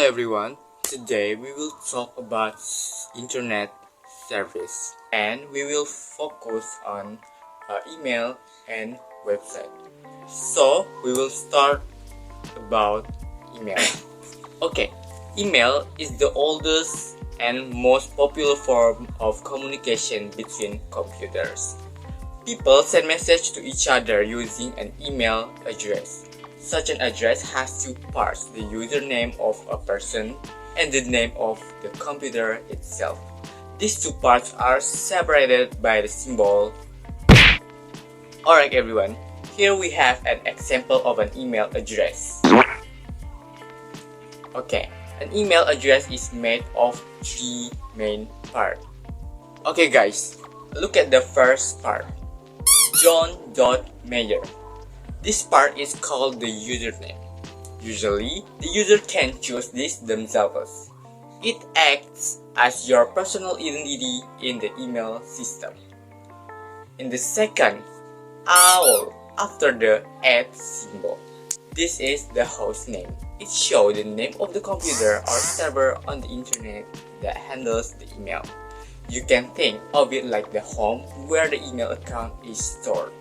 Hello everyone. Today we will talk about internet service and we will focus on email and website. So we will start about email. Okay, email is the oldest and most popular form of communication between computers. People send messages to each other using an email address. Such an address has two parts, the username of a person and the name of the computer itself. These two parts are separated by the symbol. Alright everyone, here we have an example of an email address. Okay, an email address is made of three main parts. Okay guys, look at the first part. John.Mayer. This part is called the username. Usually, the user can choose this themselves. It acts as your personal identity in the email system. In the second, OWL after the @ symbol. This is the host name. It shows the name of the computer or server on the internet that handles the email. You can think of it like the home where the email account is stored.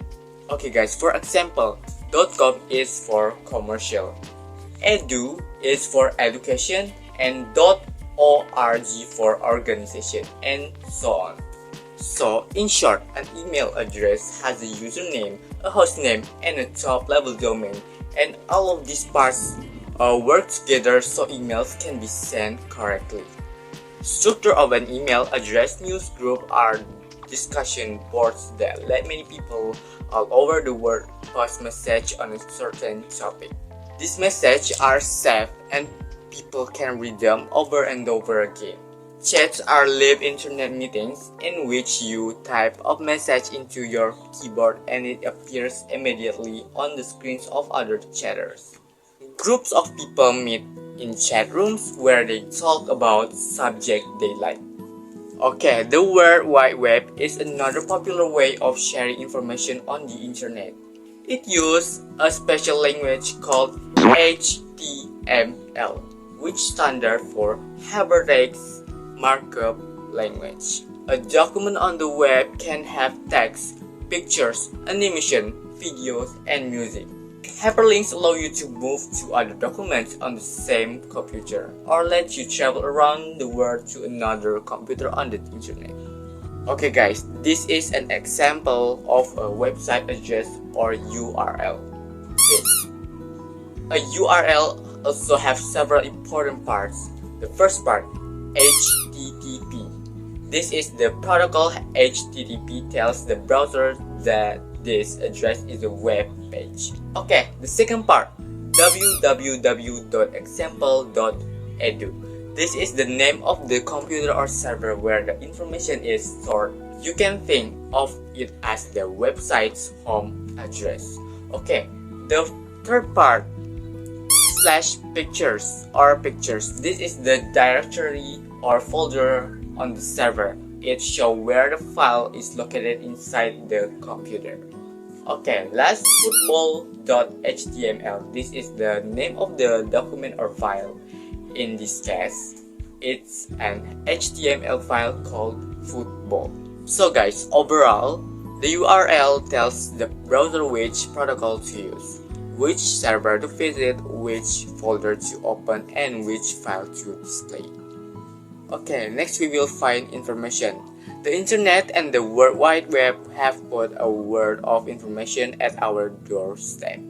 Okay guys, for example, .com is for commercial, edu is for education, and .org for organization, and so on. So, in short, an email address has a username, a hostname, and a top-level domain, and all of these parts work together so emails can be sent correctly. Structure of an email address: news group are discussion boards that let many people all over the world post messages on a certain topic. These messages are saved and people can read them over and over again. Chats are live internet meetings in which you type a message into your keyboard and it appears immediately on the screens of other chatters. Groups of people meet in chat rooms where they talk about subject they like. Okay, the World Wide Web is another popular way of sharing information on the internet. It uses a special language called HTML, which stands for Hypertext Markup Language. A document on the web can have text, pictures, animation, videos, and music. Hyperlinks allow you to move to other documents on the same computer or let you travel around the world to another computer on the internet. Okay guys, this is an example of a website address or URL. A URL also has several important parts. The first part, HTTP. This is the protocol. HTTP tells the browser that this address is a web page. Okay, the second part, www.example.edu. This is the name of the computer or server where the information is stored. You can think of it as the website's home address. Okay, the third part, /pictures or pictures. This is the directory or folder on the server. It shows where the file is located inside the computer. Okay, last, football.html. This is the name of the document or file. In this case, it's an HTML file called football. So guys, overall, the URL tells the browser which protocol to use, which server to visit, which folder to open, and which file to display. Okay, next we will find information. The internet and the World Wide Web have put a world of information at our doorstep.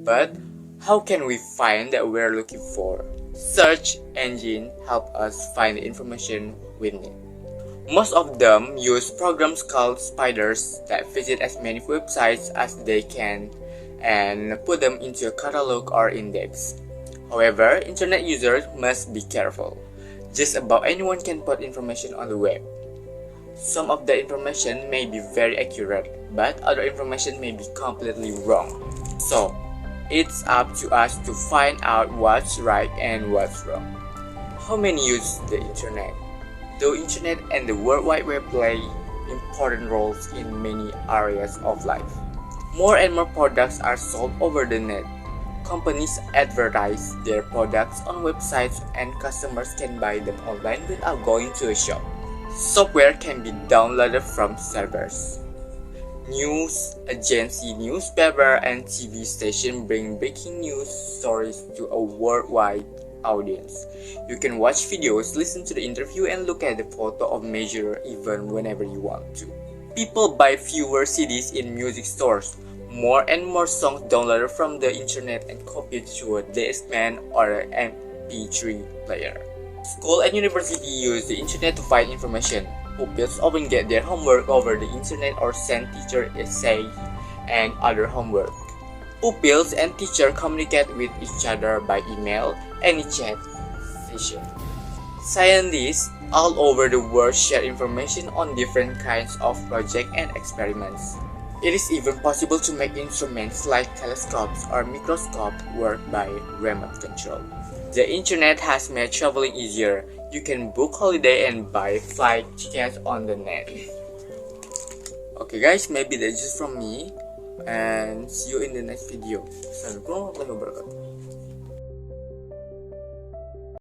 But how can we find that we're looking for? Search engines help us find the information we need. Most of them use programs called spiders that visit as many websites as they can and put them into a catalog or index. However, internet users must be careful. Just about anyone can put information on the web. Some of the information may be very accurate, but other information may be completely wrong. So, it's up to us to find out what's right and what's wrong. How many use the internet? The internet and the World Wide Web play important roles in many areas of life. More and more products are sold over the net. Companies advertise their products on websites and customers can buy them online without going to a shop. Software can be downloaded from servers. News agency, newspaper, and TV station bring breaking news stories to a worldwide audience. You can watch videos, listen to the interview, and look at the photo of major event whenever you want to. People buy fewer CDs in music stores. More and more songs downloaded from the internet and copied to a Discman or an MP3 player. School and university use the internet to find information. Pupils often get their homework over the internet or send teacher essays and other homework. Pupils and teachers communicate with each other by email and chat session. Scientists all over the world share information on different kinds of projects and experiments. It is even possible to make instruments like telescopes or microscopes work by remote control. The internet has made traveling easier. You can book holiday and buy flight tickets on the net. Okay guys, maybe that's just from me, and see you in the next video. Assalamualaikum warahmatullahi wabarakatuh.